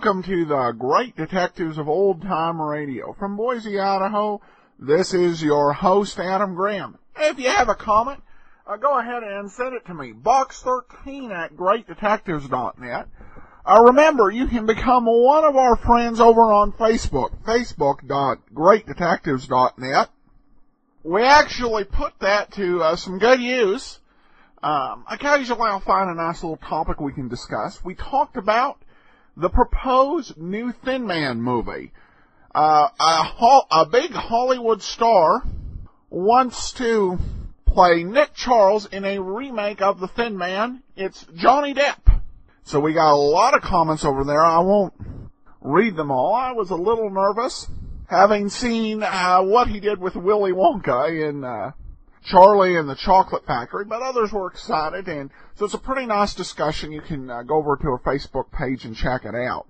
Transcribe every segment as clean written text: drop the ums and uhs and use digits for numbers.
Welcome to the Great Detectives of Old Time Radio. From Boise, Idaho, this is your host, Adam Graham. If you have a comment, go ahead and send it to me, box13@greatdetectives.net. Remember, you can become one of our friends over on Facebook, facebook.greatdetectives.net. We actually put that to some good use. Occasionally I'll find a nice little topic we can discuss. We talked about the proposed new Thin Man movie. A big Hollywood star wants to play Nick Charles in a remake of The Thin Man. It's Johnny Depp. So we got a lot of comments over there. I won't read them all. I was a little nervous, having seen what he did with Willy Wonka in Charlie and the Chocolate Factory, but others were excited, and so it's a pretty nice discussion. You can go over to our Facebook page and check it out.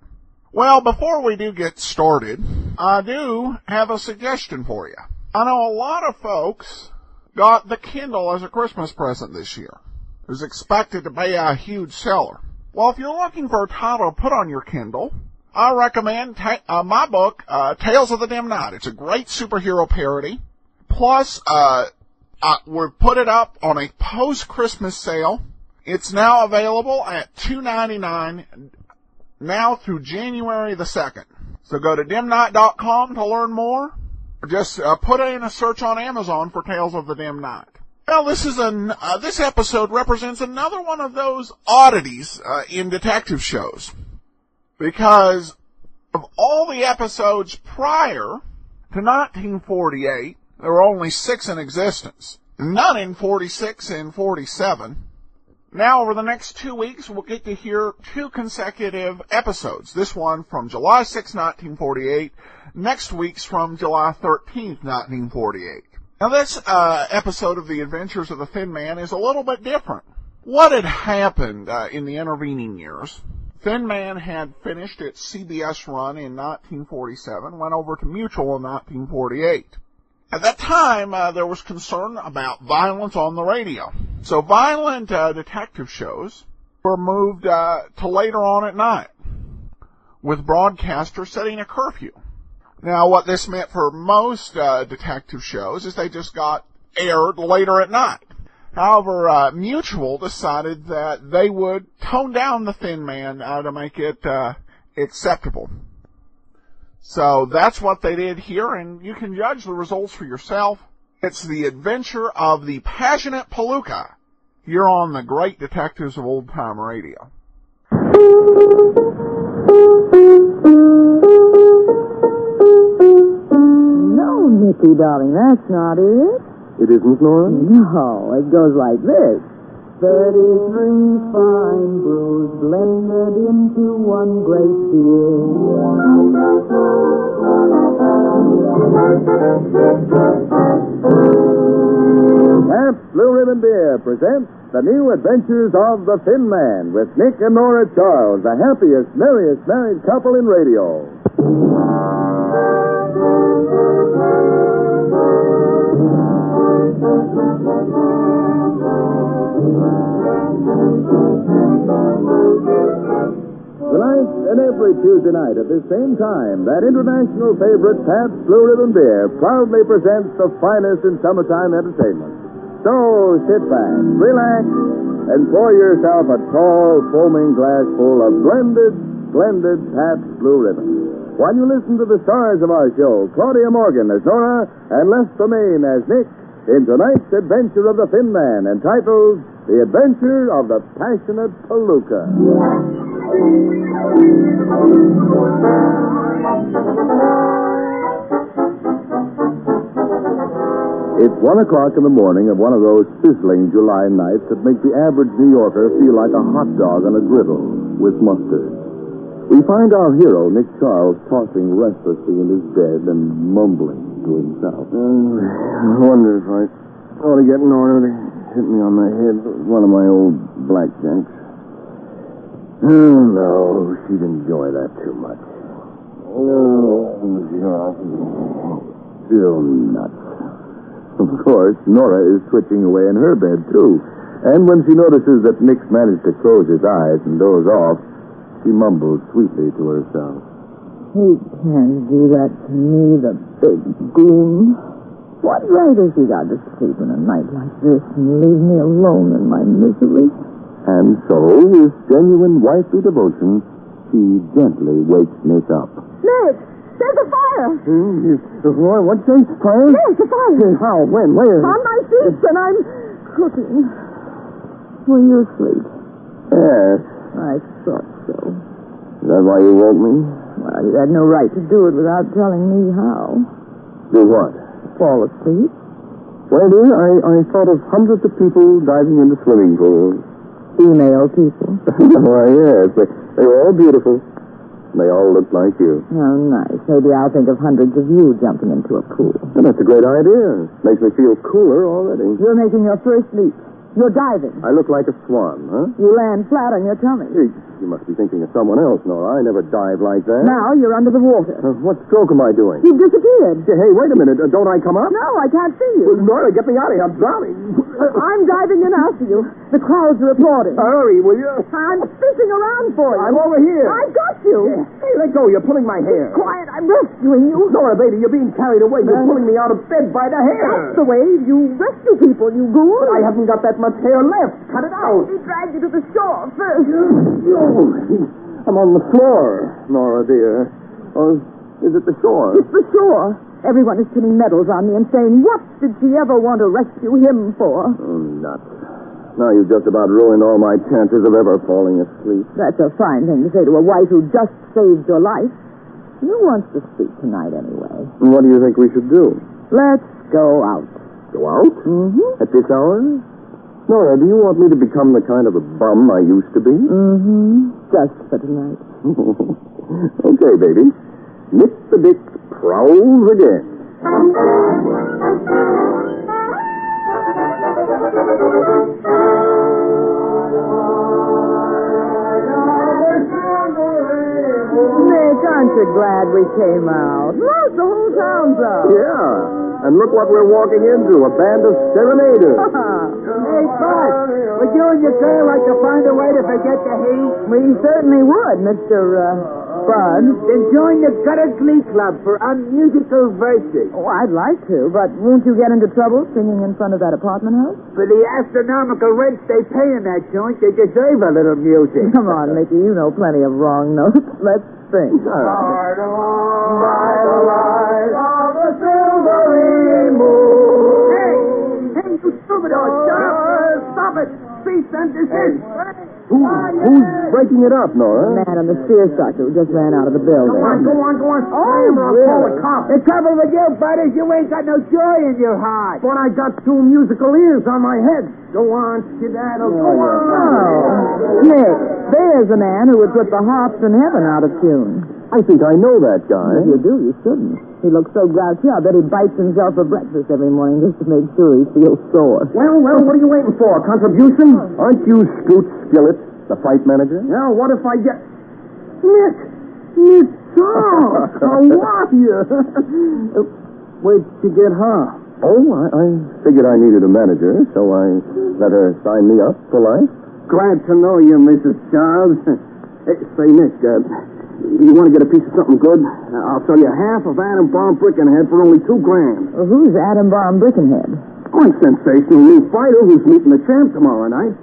Well, before we do get started, I do have a suggestion for you. I know a lot of folks got the Kindle as a Christmas present this year. It was expected to be a huge seller. Well, if you're looking for a title to put on your Kindle, I recommend my book, Tales of the Dim Night. It's a great superhero parody. Plus, we've put it up on a post-Christmas sale. It's now available at $2.99 now through January the 2nd. So go to dimnight.com to learn more. Or just put in a search on Amazon for Tales of the Dim Night. Well, this episode represents another one of those oddities in detective shows. Because of all the episodes prior to 1948, there were only 6 in existence. None in 46 and 47. Now, over the next 2 weeks, we'll get to hear 2 consecutive episodes. This one from July 6, 1948. Next week's from July 13th, 1948. Now, this episode of The Adventures of the Thin Man is a little bit different. What had happened in the intervening years? Thin Man had finished its CBS run in 1947, went over to Mutual in 1948. At that time, there was concern about violence on the radio. So violent detective shows were moved to later on at night, with broadcasters setting a curfew. Now, what this meant for most detective shows is they just got aired later at night. However, Mutual decided that they would tone down the Thin Man to make it acceptable. So that's what they did here, and you can judge the results for yourself. It's the adventure of the passionate Palooka here on the Great Detectives of Old Time Radio. No, Nicky, darling, that's not it. It isn't, Nora? No, it goes like this. 33 fine brews blended into one great beer. Pabst Blue Ribbon Beer presents The New Adventures of the Thin Man with Nick and Nora Charles, the happiest, merriest married couple in radio. Tonight and every Tuesday night at this same time, that international favorite Pabst Blue Ribbon Beer proudly presents the finest in summertime entertainment. So sit back, relax, and pour yourself a tall, foaming glass full of blended Pabst Blue Ribbon. While you listen to the stars of our show, Claudia Morgan as Nora and Les Tremaine as Nick, in tonight's adventure of the Thin Man, entitled The Adventure of the Passionate Palooka. It's 1 o'clock in the morning of one of those sizzling July nights that make the average New Yorker feel like a hot dog on a griddle with mustard. We find our hero, Nick Charles, tossing restlessly in his bed and mumbling to himself. I wonder if I ought to get Nora to hit me on the head with one of my old blackjacks. Oh, no, she'd enjoy that too much. Oh, Still nuts. Of course, Nora is twitching away in her bed, too. And when she notices that Nick's managed to close his eyes and doze off, She mumbled sweetly to herself. He can't do that to me, the big goon. What right has he got to sleep in a night like this and leave me alone in my misery? And so, with genuine wifely devotion, she gently wakes Nick up. Nick, there's a fire! What's that? Fire? Yes, a fire! How? When? Where? On my feet, and I'm cooking. Were you asleep? Yes. I thought so. Is that why you woke me? Well, you had no right to do it without telling me how. Do what? Fall asleep? Well, dear, I thought of hundreds of people diving into swimming pools. Female people. Why, yes. They were all beautiful. They all looked like you. Oh, nice. Maybe I'll think of hundreds of you jumping into a pool. Well, that's a great idea. Makes me feel cooler already. You're making your first leap. You're diving. I look like a swan, huh? You land flat on your tummy. You must be thinking of someone else, Nora. I never dive like that. Now you're under the water. What stroke am I doing? You've disappeared. Hey, wait a minute. Don't I come up? No, I can't see you. Nora, get me out of here. I'm drowning. I'm diving in after you. The crowds are applauding. Hurry, will you? I'm fishing around for you. I'm over here. I got you. Hey, let go. You're pulling my hair. Quiet, I'm rescuing you. Nora, baby, you're being carried away. You're pulling me out of bed by the hair. That's the way you rescue people, you goon. But I haven't got that much hair left. Cut it out. He dragged you to the shore first. I'm on the floor, Nora, dear. Or is it the shore? It's the shore. Everyone is pinning medals on me and saying, what did she ever want to rescue him for? Oh, nuts. Now you've just about ruined all my chances of ever falling asleep. That's a fine thing to say to a wife who just saved your life. Who wants to speak tonight anyway? What do you think we should do? Let's go out. Go out? Mm-hmm. At this hour? Nora, do you want me to become the kind of a bum I used to be? Mm-hmm. Just for tonight. Okay, baby. Nick the Dick prowls again. Nick, aren't you glad we came out? Look, the whole town's up. Yeah. And look what we're walking into, a band of serenaders. Hey, Bud, would you and your girl like to find a way to forget the heat? We certainly would, Mr. Bud. Then join the Gutter Glee Club for unmusical verses. Oh, I'd like to, but won't you get into trouble singing in front of that apartment house? For the astronomical rents they pay in that joint, they deserve a little music. Come on, Mickey, you know plenty of wrong notes. Let's sing. Ride along by the light of the silvery moon. Hey, you stupid old stop it. Cease and desist. Who's breaking it up, Nora? The man on the steer structure who just ran out of the building. Go on. really? The trouble with you, Bud, is you ain't got no joy in your heart. But I got two musical ears on my head. Go on, skedaddle, go on. Oh, Nick, there's a man who would put the harps in heaven out of tune. I think I know that guy. If you do, you shouldn't. He looks so grouchy, I bet he bites himself for breakfast every morning just to make sure he feels sore. Well, what are you waiting for? Contribution? Aren't you Scoot Skillet, the fight manager? Yeah, what if I get... Nick! How are you? Where'd you get her? Oh, I figured I needed a manager, so I let her sign me up for life. Glad to know you, Mrs. Charles. Say, Nick, you want to get a piece of something good? I'll sell you half of Adam Bomb Brickenhead for only $2,000. Well, who's Adam Bomb Brickenhead? One sensational new fighter who's meeting the champ tomorrow night.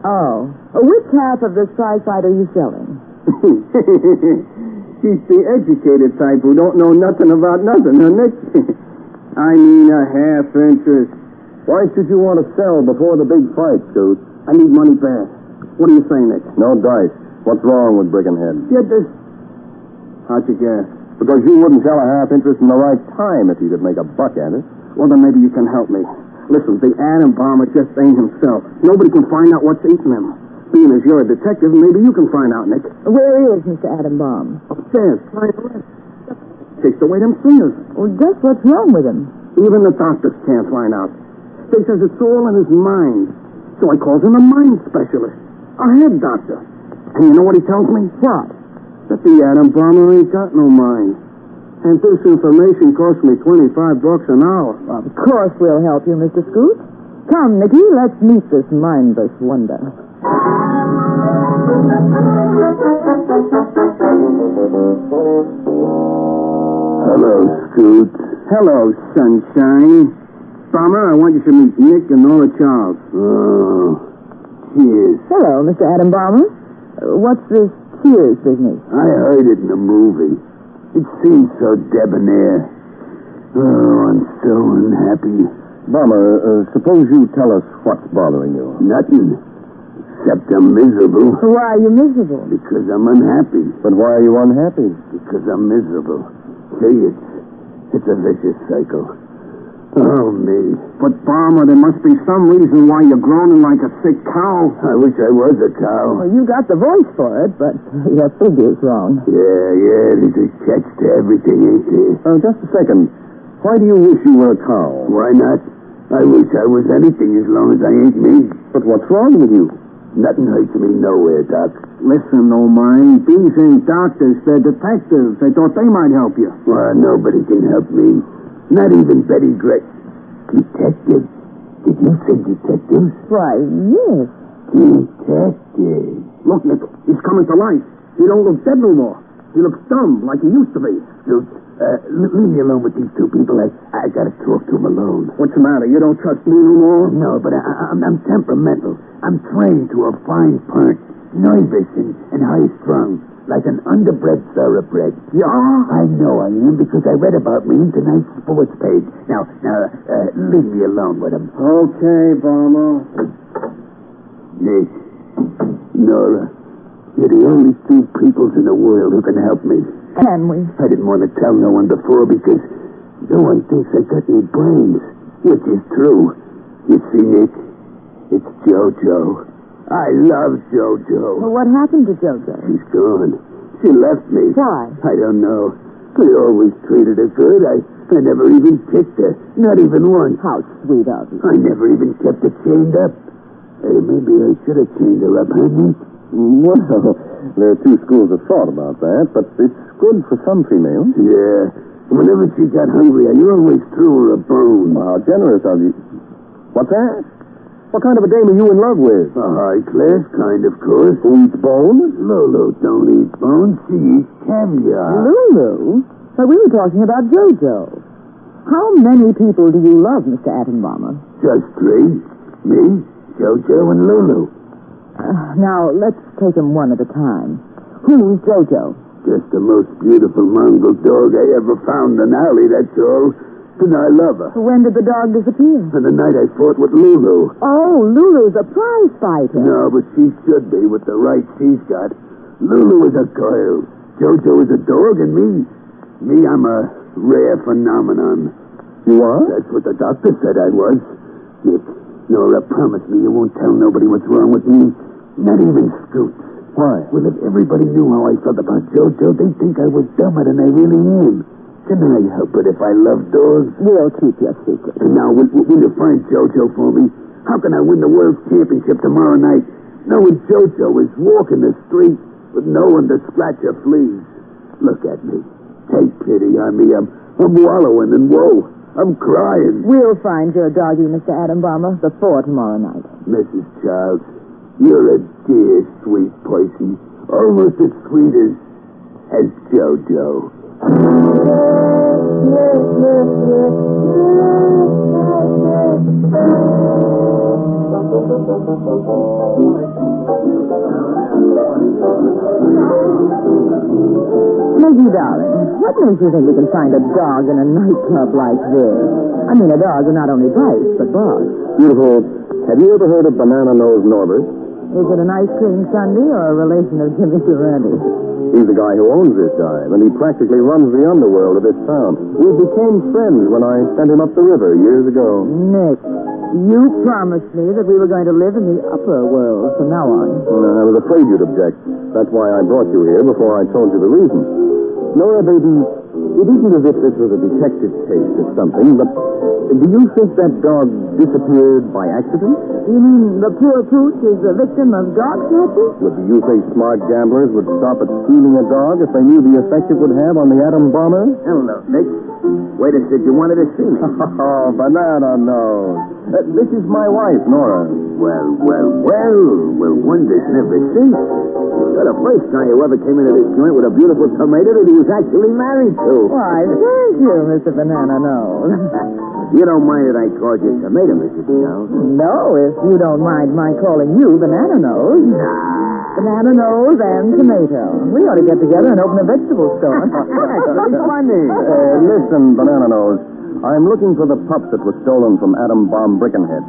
Oh. Which half of this prize fight are you selling? She's the educated type who don't know nothing about nothing, huh, Nick? I mean a half interest. Why should you want to sell before the big fight, Scoot? I need money back. What do you say, Nick? No dice. What's wrong with Brickenhead? How'd you guess? Because you wouldn't sell a half interest in the right time if you could make a buck at it. Well, then maybe you can help me. Listen, the atom bomber just ain't himself. Nobody can find out what's eating him. Being as you're a detective, maybe you can find out, Nick. Where is Mr. Adam Bomb? Upstairs, trying to rest. Takes away them fingers. Well, just what's wrong with him? Even the doctors can't find out. They says it's all in his mind. So I calls him a mind specialist. A head doctor. And you know what he tells me? What? That the atom bomber ain't got no mind. And this information cost me $25 an hour. Of course we'll help you, Mr. Scoot. Come, Nicky, let's meet this mindless wonder. Hello, Scoot. Hello, Sunshine. Bomber, I want you to meet Nick and Nora Charles. Oh, cheers. Hello, Mr. Adam Balmer. What's this cheers business? I heard it in the movie. It seems so debonair. Oh, I'm so unhappy. Bomber, suppose you tell us what's bothering you. Nothing. Except I'm miserable. Why are you miserable? Because I'm unhappy. But why are you unhappy? Because I'm miserable. See, it's a vicious cycle. Oh, me. But, Bomber, there must be some reason why you're groaning like a sick cow. I wish I was a cow. Well, you got the voice for it, but your figure's wrong. Yeah, there's a catch to everything, ain't there? Just a second. Why do you wish you were a cow? Why not? I wish I was anything as long as I ain't me. But what's wrong with you? Nothing hurts me nowhere, Doc. Listen, no mind. These ain't doctors. They're detectives. They thought they might help you. Well, nobody can help me. Not even Betty Gray. Detective? Did you say detectives? Why, yes. Detective. Look, Nick, he's coming to life. He don't look dead no more. He looks dumb, like he used to be. Scoot, leave me alone with these two people. I gotta talk to them alone. What's the matter? You don't trust me no more? No, but I'm temperamental. I'm trained to a fine point. Nervous and high-strung. Like an underbred thoroughbred. Yeah? I know I am because I read about me in tonight's sports page. Now, leave me alone with him. Okay, Bomber. Nick, Nora, you're the only two peoples in the world who can help me. Can we? I didn't want to tell no one before because no one thinks I got any brains, which is true. You see, Nick, it's JoJo. I love JoJo. Well, what happened to JoJo? She's gone. She left me. Why? I don't know. I always treated her good. I never even kicked her. Not even once. How sweet of you. I never even kept her chained up. Hey, maybe I should have chained her up, huh, Nick? Well, there are two schools of thought about that, but it's good for some females. Yeah. Whenever she got hungry, I always threw her a bone. How generous of you. What's that? What kind of a dame are you in love with? A high-class kind, of course. Who eats bones? Lulu don't eat bones. She eats caviar. Lulu? But we were talking about JoJo. How many people do you love, Mr. Attenbomber? Just three. Me, JoJo, and Lulu. Now, let's take them one at a time. Who's JoJo? Just the most beautiful mongrel dog I ever found in an alley, that's all. And I love her. When did the dog disappear? And the night I fought with Lulu. Oh, Lulu's a prize fighter. No, but she should be with the right she's got. Lulu is a girl. JoJo is a dog, and me, I'm a rare phenomenon. You are? That's what the doctor said I was. Nick, Nora, promise me you won't tell nobody what's wrong with me. Not even Scoot. Why? Well, if everybody knew how I felt about JoJo, they'd think I was dumber than I really am. Can I help it if I love dogs? We'll keep your secret. And now, will you find JoJo for me? How can I win the World Championship tomorrow night knowing JoJo is walking the street with no one to scratch her fleas? Look at me. Take pity on me. I'm wallowing in woe. I'm crying. We'll find your doggie, Mr. Attenbomber, before tomorrow night. Mrs. Childs, you're a dear, sweet person. Almost as sweet as JoJo. Maggie, darling, what makes you think we can find a dog in a nightclub like this? I mean, a dog who not only bites, but barks. Beautiful. Have you ever heard of Banana Nose Norbert? Is it an ice cream sundae or a relation of Jimmy Durante? He's the guy who owns this dive, and he practically runs the underworld of this town. We became friends when I sent him up the river years ago. Nick, you promised me that we were going to live in the upper world from now on. I was afraid you'd object. That's why I brought you here before I told you the reason. Nora, baby, it isn't as if this was a detective case or something, but do you think that dog disappeared by accident? You mean the poor pooch is the victim of dog snatching? But do you think smart gamblers would stop at stealing a dog if they knew the effect it would have on the atom bomber? Hello, Nick. Wait a second, you wanted to see me? Oh, banana nose. This is my wife, Nora. Well, wonders never cease. You're the first guy who ever came into this joint with a beautiful tomato that he was actually married to. Why, thank you, Mr. Banana Nose. You don't mind that I called you tomato, Mrs. Jones? No, if you don't mind my calling you Banana Nose. Banana Nose and Tomato. We ought to get together and open a vegetable store. That's very funny. Listen, Banana Nose. I'm looking for the pup that was stolen from Adam Bomb Brickenhead.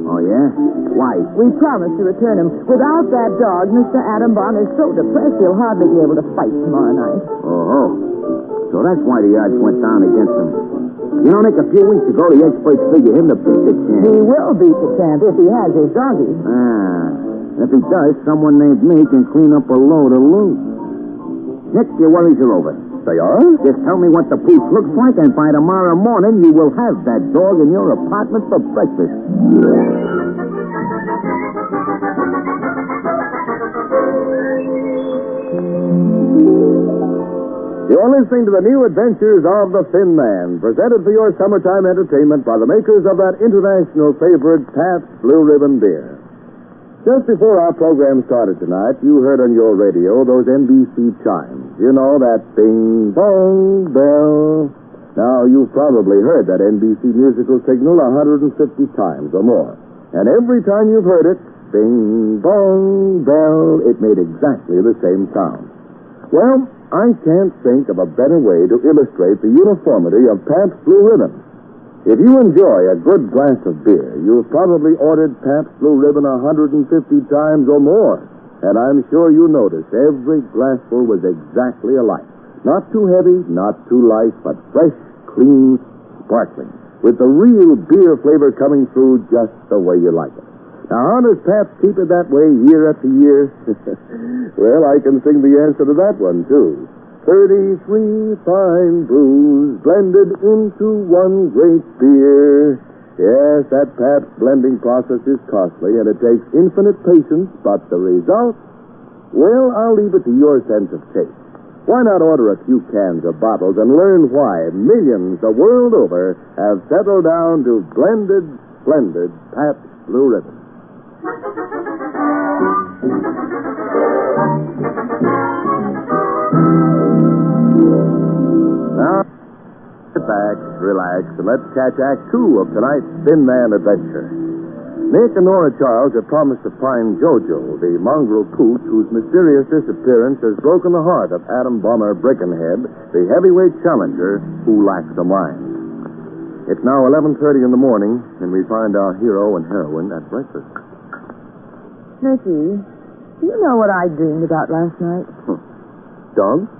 Oh, yeah? Why? We promised to return him. Without that dog, Mr. Adam Bomb is so depressed he'll hardly be able to fight tomorrow night. Oh. So that's why the odds went down against him. You know, Nick, a few weeks ago, the experts figured him to beat the champ. He will beat the champ if he has his doggy. If he does, someone named me can clean up a load of loot. Nick, your worries are over. They are? Just tell me what the pooch looks like, and by tomorrow morning, you will have that dog in your apartment for breakfast. You're listening to the new adventures of the Thin Man, presented for your summertime entertainment by the makers of that international favorite, Pabst Blue Ribbon Beer. Just before our program started tonight, you heard on your radio those NBC chimes. You know, that bing-bong bell. Now, you've probably heard that NBC musical signal 150 times or more. And every time you've heard it, bing-bong bell, it made exactly the same sound. Well, I can't think of a better way to illustrate the uniformity of Pabst Blue Ribbon. If you enjoy a good glass of beer, you've probably ordered Pabst Blue Ribbon 150 times or more. And I'm sure you noticed every glassful was exactly alike. Not too heavy, not too light, but fresh, clean, sparkling. With the real beer flavor coming through just the way you like it. Now, how does Pabst keep it that way year after year? Well, I can sing the answer to that one, too. 33 fine brews blended into one great beer. Yes, that Pabst blending process is costly, and it takes infinite patience, but the result? Well, I'll leave it to your sense of taste. Why not order a few cans or bottles and learn why millions the world over have settled down to blended, splendid Pabst Blue Ribbon. Now, sit back, relax, and let's catch Act 2 of tonight's Thin Man adventure. Nick and Nora Charles have promised to find Jojo, the mongrel pooch whose mysterious disappearance has broken the heart of Adam Bomber Brickenhead, the heavyweight challenger who lacks a mind. It's now 11:30 in the morning, and we find our hero and heroine at breakfast. Nicky, do you know what I dreamed about last night? Dogs?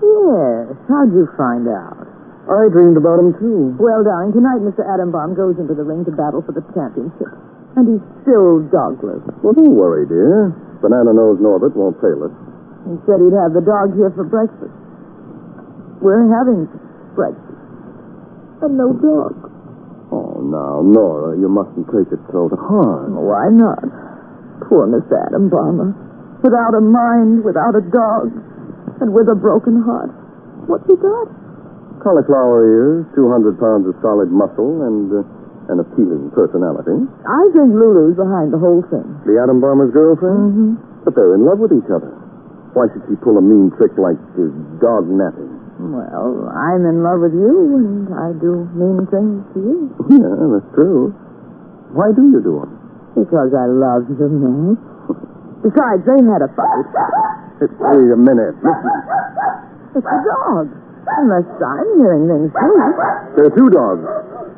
Yes. How'd you find out? I dreamed about him, too. Well, darling, tonight Mr. Adam Bomb goes into the ring to battle for the championship. And he's still dogless. Well, don't worry, dear. Banana Nose Norbert won't fail us. He said he'd have the dog here for breakfast. We're having breakfast. And no dog. Oh, now, Nora, you mustn't take it so to heart. Why not? Poor Mr. Adam Bomber. Without a mind, without a dog, and with a broken heart. What's he got? Cauliflower ears, 200 pounds of solid muscle, and an appealing personality. I think Lulu's behind the whole thing. The Adam Bomber's girlfriend? Mm-hmm. But they're in love with each other. Why should she pull a mean trick like dog napping? Well, I'm in love with you, and I do mean things to you. Yeah, that's true. Why do you do them? Because I love you, man. Besides, they had a fight. Wait a minute. Listen. It's a dog. Unless I'm hearing things, too. There are two dogs.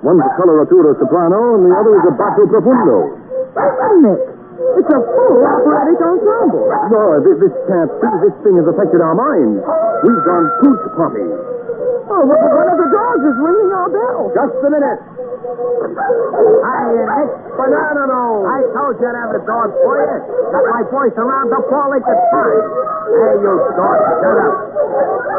One's a coloratura soprano, and the other is a basso profundo. Wait a minute. It's a full operatic ensemble. Nora, this can't be. This thing has affected our minds. We've gone pooch puppy. Oh, one of the dogs is ringing our bell. Just a minute. Hi, Nick. Banana Nose. I told you I'd have a dog for you. Got my voice around up all at the time. Hey, you dog, shut up.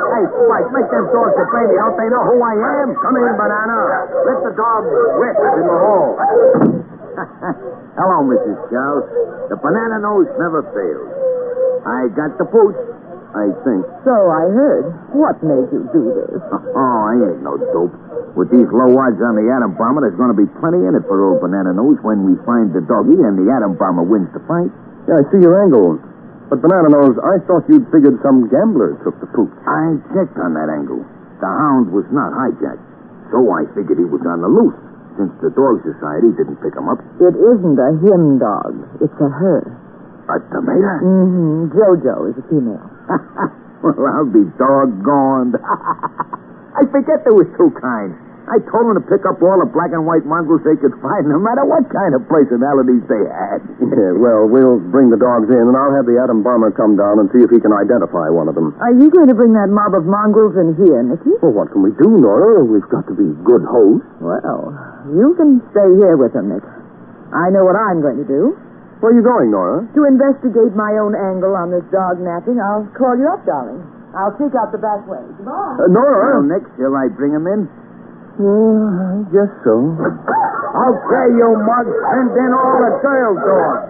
Hey, Spike, make them dogs obey me. Don't they know who I am? Come in, Banana. Let the dog rip in the hall. Hello, Mrs. Charles. The Banana Nose never fails. I got the pooch. I think. So I heard. What made you do this? Oh, I ain't no dope. With these low odds on the atom bomber, there's going to be plenty in it for old Banana Nose when we find the doggy and the atom bomber wins the fight. Yeah, I see your angle. But Banana Nose, I thought you'd figured some gambler took the pooch. I checked on that angle. The hound was not hijacked. So I figured he was on the loose, since the Dog Society didn't pick him up. It isn't a him dog. It's a her. A tomato? Mm-hmm. Jojo is a female. Well, I'll be doggone. I forget there was two kinds. I told them to pick up all the black and white mongrels they could find, no matter what kind of personalities they had. Yeah, well, we'll bring the dogs in, and I'll have the atom bomber come down and see if he can identify one of them. Are you going to bring that mob of mongrels in here, Nicky? Well, what can we do, Nora? We've got to be good hosts. Well, you can stay here with them, Nick. I know what I'm going to do. Where are you going, Nora? To investigate my own angle on this dog napping, I'll call you up, darling. I'll sneak out the back way. Goodbye. Nora? Well, Nick, shall I bring him in? I guess so. Okay, you mug. Send in all the girl dogs.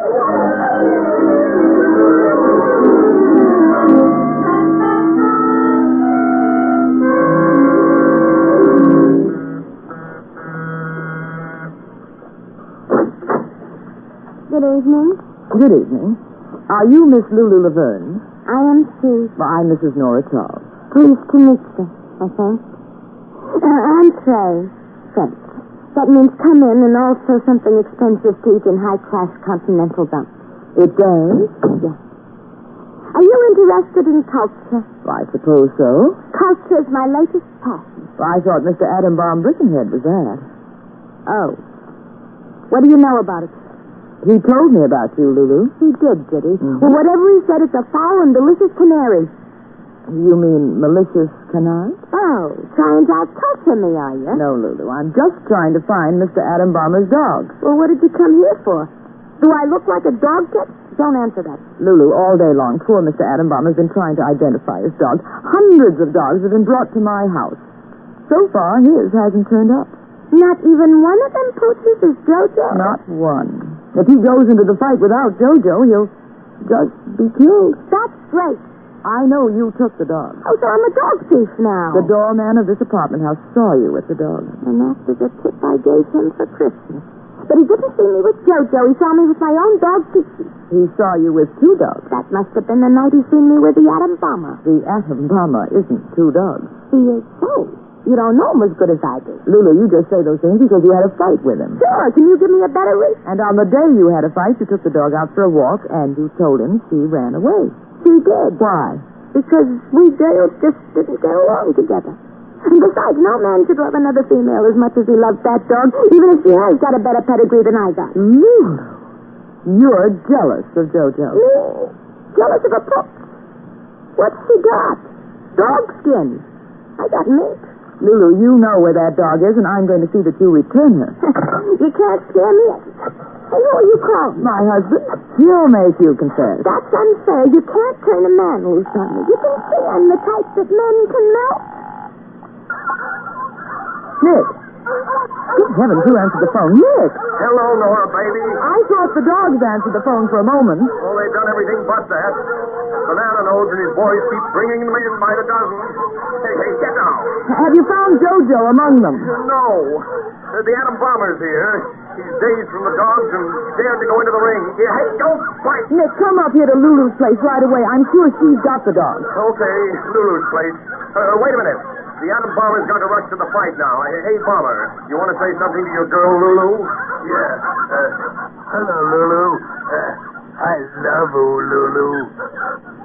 Good evening. Good evening. Are you Miss Lulu Laverne? I am Sue. Well, I'm Mrs. Nora Charles. Pleased to meet you, I think. Entree, French. That means come in and also something expensive to eat in high-class continental dumps. It does? Yes. Are you interested in culture? I suppose so. Culture is my latest passion. Well, I thought Mr. Adam Baum Brickenhead was that. Oh. What do you know about it? He told me about you, Lulu. He did he? Mm-hmm. Well, whatever he said, it's a foul and delicious canary. You mean malicious canard? Oh, trying to out-culture me, are you? No, Lulu. I'm just trying to find Mr. Adam Balmer's dog. Well, what did you come here for? Do I look like a dog catcher? Don't answer that. Lulu, all day long, poor Mr. Adam Balmer's been trying to identify his dog. Hundreds of dogs have been brought to my house. So far, his hasn't turned up. Not even one of them pooches is Jojo? Not one. If he goes into the fight without Jojo, he'll just be killed. That's great. I know you took the dog. Oh, so I'm a dog thief now. The doorman of this apartment house saw you with the dog. And after the tip I gave him for Christmas. But he didn't see me with Jojo. He saw me with my own dog, Kiki. He saw you with two dogs. That must have been the night he seen me with the Atom Bomber. The Atom Bomber isn't two dogs. He is so. You don't know him as good as I do. Lulu, you just say those things because you had a fight with him. Sure. Can you give me a better reason? And on the day you had a fight, you took the dog out for a walk, and you told him she ran away. She did. Why? Because we girls just didn't get along together. And besides, no man should love another female as much as he loves that dog, even if she has got a better pedigree than I got. Lulu, you're jealous of Jojo. Me? Jealous of a pup? What's she got? Dog skin. I got meat. Lulu, you know where that dog is, and I'm going to see that you return her. You can't scare me. Hey, who are you calling? My husband. He'll make you confess. That's unfair. You can't turn a man loose on me. You can see I'm the type that men can melt. Nick. Good heavens, who answered the phone? Nick! Hello, Nora, baby. I thought the dogs answered the phone for a moment. Well, they've done everything but that. Banana Nose and his boys keep bringing them in by the dozens. Hey, get down. Have you found Jojo among them? No. The Atom Bomber's here. He's dazed from the dogs and dared to go into the ring. Hey, don't fight. Nick, come up here to Lulu's place right away. I'm sure she's got the dog. Okay, Lulu's place. Wait a minute. The Atom Bomber's going to rush to the fight now. Hey, Bomber, you want to say something to your girl, Lulu? Yeah. Hello, Lulu. I love you, Lulu.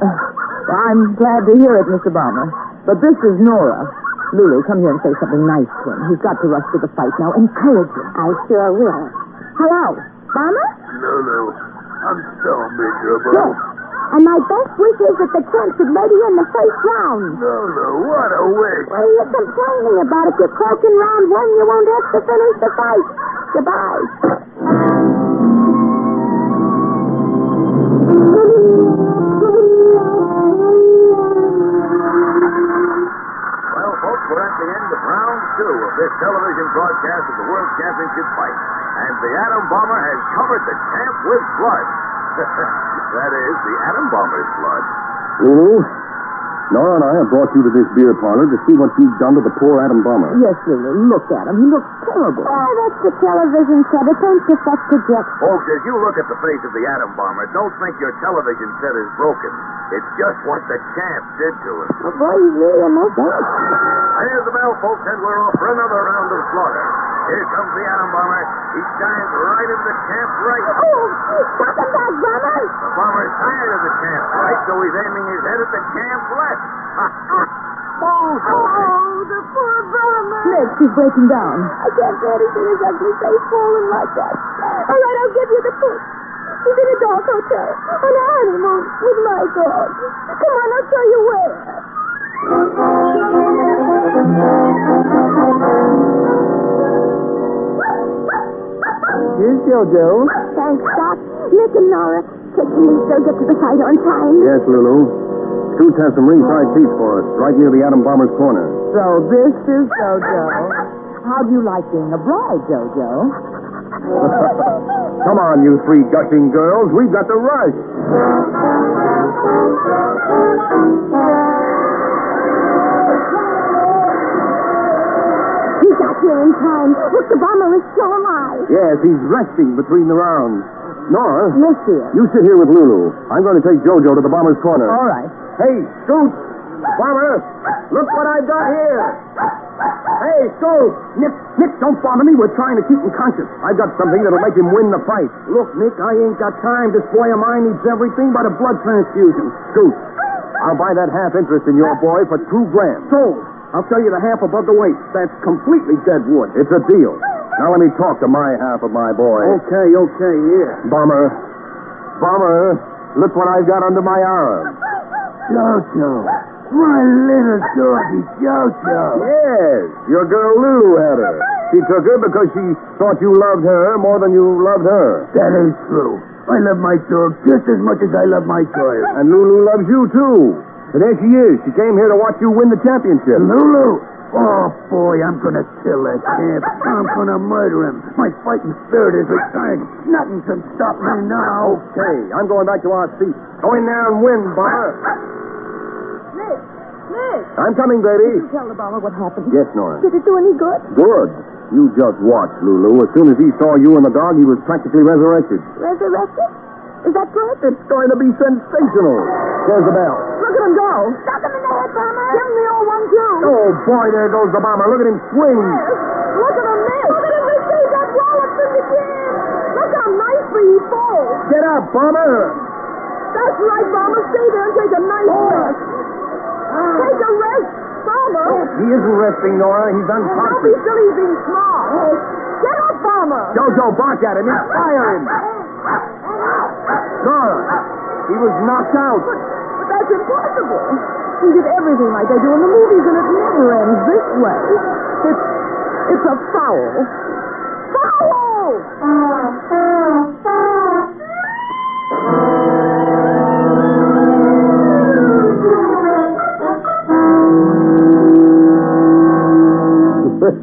I'm glad to hear it, Mr. Balmer. But this is Nora. Lulu, come here and say something nice to him. He's got to rush to the fight now. Encourage him. I sure will. Hello, Bomber? Lulu, I'm so miserable. Yes. And my best wish is that the champ should lady in the first round. Lulu, what a wish. What are you complaining about? If you're croaking round one, you won't have to finish the fight. Goodbye. Well, folks, we're at the end of round 2 of this television broadcast of the World Championship fight. And the Atom Bomber has covered the champ with blood. That is, the Atom Bomber's blood. Lulu, Nora and I have brought you to this beer parlor to see what you've done to the poor atom bomber. Yes, Lulu. Look at him. He looks terrible. Oh, that's the television set. It paints the effect project. Folks, as you look at the face of the atom bomber, don't think your television set is broken. It's just what the champ did to him. Oh, boy, he's really a mess up. There's the bell, folks, and we're off for another round of slaughter. Here comes the atom bomber. He shines right into the champ's right. Oh, stop him back, Bomber. The bomber's tired of the champ's right, so he's aiming his head at the champ's left. Oh, the poor Bomber. Nick, she's breaking down. I can't bear to see his ugly face falling like that. All right, I'll give you the push. He's in a dog hotel. On a honeymoon with my dog. Come on, I'll show you where. Here's JoJo. Thanks, Doc. Nick and Nora, take me so get to the site on time. Yes, Lulu. Scoots has some ringside seats for us, right near the atom bomber's corner. So this is JoJo. How do you like being a bride, JoJo? Come on, you three gushing girls. We've got to rush. You got here in time. Look, the bomber is still alive. Yes, he's resting between the rounds. Nora, Yes, dear. you sit here with Lulu. I'm going to take JoJo to the bomber's corner. All right. Hey, Scoots! Bomber! Look what I've got here! Hey, Scoots! Nick, don't bother me. We're trying to keep him conscious. I've got something that'll make him win the fight. Look, Nick, I ain't got time. This boy of mine needs everything but a blood transfusion. Scoots, I'll buy that half interest in your boy for $2,000. Sold. I'll sell you the half above the waist. That's completely dead wood. It's a deal. Now let me talk to my half of my boy. Okay, here. Bomber, look what I've got under my arm. Jojo. My little doggy Jojo. Yes, your girl Lulu had her. She took her because she thought you loved her more than you loved her. That ain't true. I love my dog just as much as I love my child. And Lulu loves you, too. And there she is. She came here to watch you win the championship. Lulu? Oh, boy, I'm going to kill that champ. I'm going to murder him. My fighting spirit is returned. Nothing can stop me now. Okay, I'm going back to our seat. Go in there and win, Bomber. Nick! I'm coming, baby. Did you tell the bomber what happened? Yes, Nora. Did it do any good? Good. You just watch, Lulu. As soon as he saw you and the dog, he was practically resurrected. Resurrected? Is that correct? It's going to be sensational. There's the bell. Look at him go. Stop him in the head, Bomber. Give him the old one, too. Oh, boy, there goes the bomber. Look at him swing. Look at him, Nick. Look at him receive that wallop from the gym. Look how nicely he falls. Get up, bomber. That's right, Bomber. Stay there and take a nice rest. Take a rest, Bomber. He isn't resting, Nora. He's Don't be unconscious. silly, he's being smart. Get up, Bomber. Jojo, bark at him. Inspire him. Nora, he was knocked out. But that's impossible. He did everything like they do in the movies, and it never ends this way. It's a foul. Foul!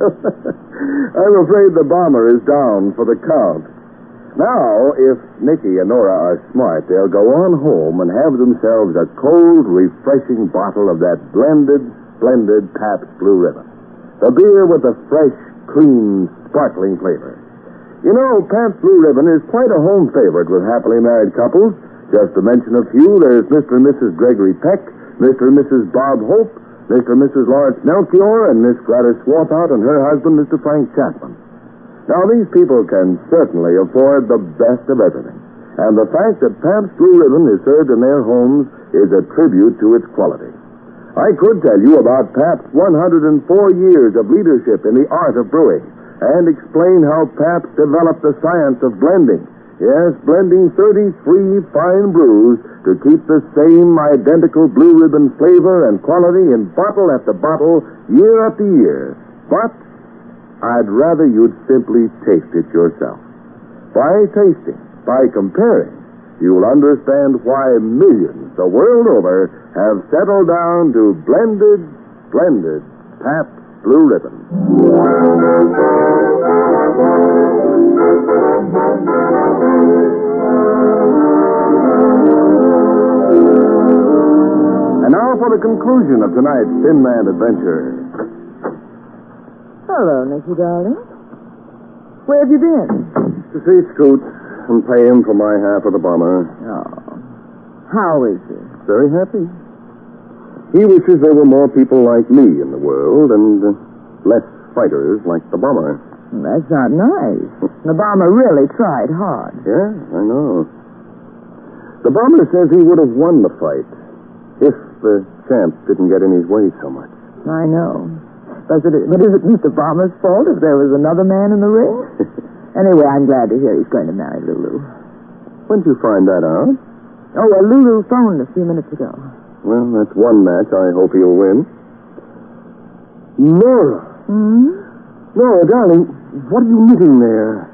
I'm afraid the bomber is down for the count. Now, if Nicky and Nora are smart, they'll go on home and have themselves a cold, refreshing bottle of that blended, splendid Pabst Blue Ribbon. The beer with the fresh, clean, sparkling flavor. You know, Pabst Blue Ribbon is quite a home favorite with happily married couples. Just to mention a few, there's Mr. and Mrs. Gregory Peck, Mr. and Mrs. Bob Hope, Mr. and Mrs. Lawrence Melchior, and Miss Gladys Swarthout and her husband, Mr. Frank Chapman. Now, these people can certainly afford the best of everything. And the fact that Pabst Blue Ribbon is served in their homes is a tribute to its quality. I could tell you about Pabst's 104 years of leadership in the art of brewing and explain how Pabst developed the science of blending. Yes, blending 33 fine brews to keep the same identical Blue Ribbon flavor and quality in bottle after bottle, year after year. But I'd rather you'd simply taste it yourself. By tasting, by comparing, you'll understand why millions the world over have settled down to blended, splendid Pabst Blue Ribbon. And now for the conclusion of tonight's Thin Man adventure. Hello, Nicky, darling. Where have you been? To see Scoot and pay him for my half of the bomber. Oh. How is he? Very happy. He wishes there were more people like me in the world and less fighters like the bomber. That's not nice. The bomber really tried hard. Yeah, I know. The bomber says he would have won the fight if the champ didn't get in his way so much. I know. But is it Mr. Bomber's fault if there was another man in the ring? Anyway, I'm glad to hear he's going to marry Lulu. When'd you find that out? Oh, well, Lulu phoned a few minutes ago. Well, that's one match I hope he'll win. Nora. Nora, darling, what are you knitting there?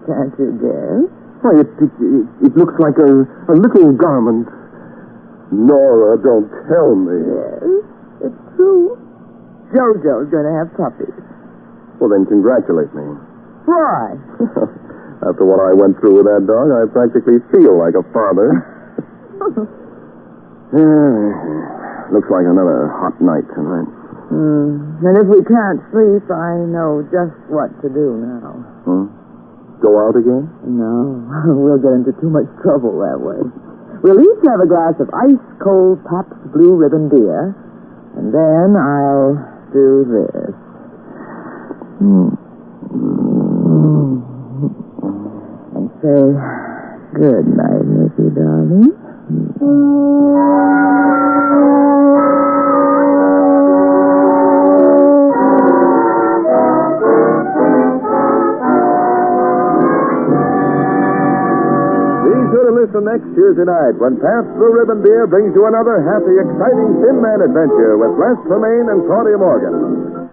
Can't you guess? Why, it looks like a little garment. Nora, don't tell me. Yes, it's true. Jojo's going to have puppies. Well, then congratulate me. Why? After what I went through with that dog, I practically feel like a father. Looks like another hot night tonight. And if we can't sleep, I know just what to do now. Go out again? No, we'll get into too much trouble that way. We'll each have a glass of ice-cold Pabst Blue Ribbon beer, and then I'll do this. And say, good night, Nicky, darling. Listen next Tuesday night when Pabst Blue Ribbon Beer brings you another happy, exciting Thin Man adventure with Les Tremaine and Claudia Morgan.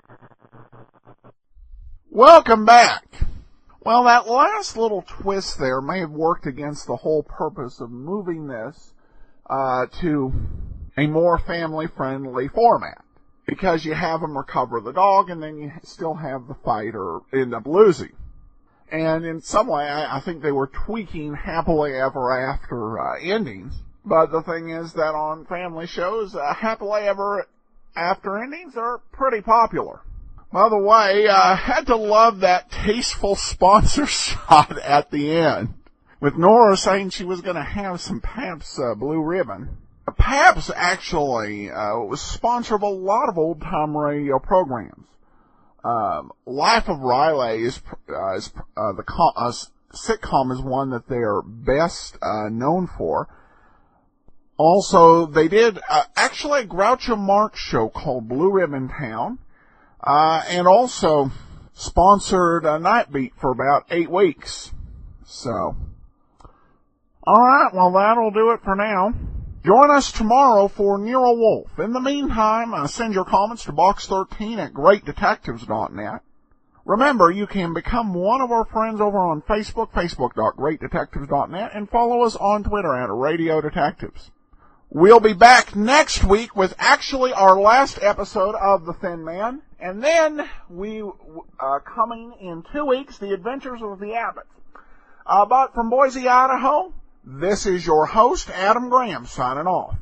Welcome back. Well, that last little twist there may have worked against the whole purpose of moving this to a more family-friendly format, because you have them recover the dog and then you still have the fight or end up losing. And in some way, I think they were tweaking happily ever after endings. But the thing is that on family shows, happily ever after endings are pretty popular. By the way, I had to love that tasteful sponsor shot at the end, with Nora saying she was going to have some Pabst Blue Ribbon. Pabst actually was sponsor of a lot of old-time radio programs. Life of Riley is sitcom is one that they are best known for. Also, they did actually a Groucho Marx show called Blue Ribbon Town, and also sponsored Night Beat for about 8 weeks. So, all right, well that'll do it for now. Join us tomorrow for Nero Wolf. In the meantime, send your comments to box13@greatdetectives.net. Remember, you can become one of our friends over on Facebook, facebook.greatdetectives.net, and follow us on Twitter @Radio Detectives. We'll be back next week with actually our last episode of The Thin Man, and then coming in 2 weeks, The Adventures of the Abbotts. But from Boise, Idaho, this is your host, Adam Graham, signing off.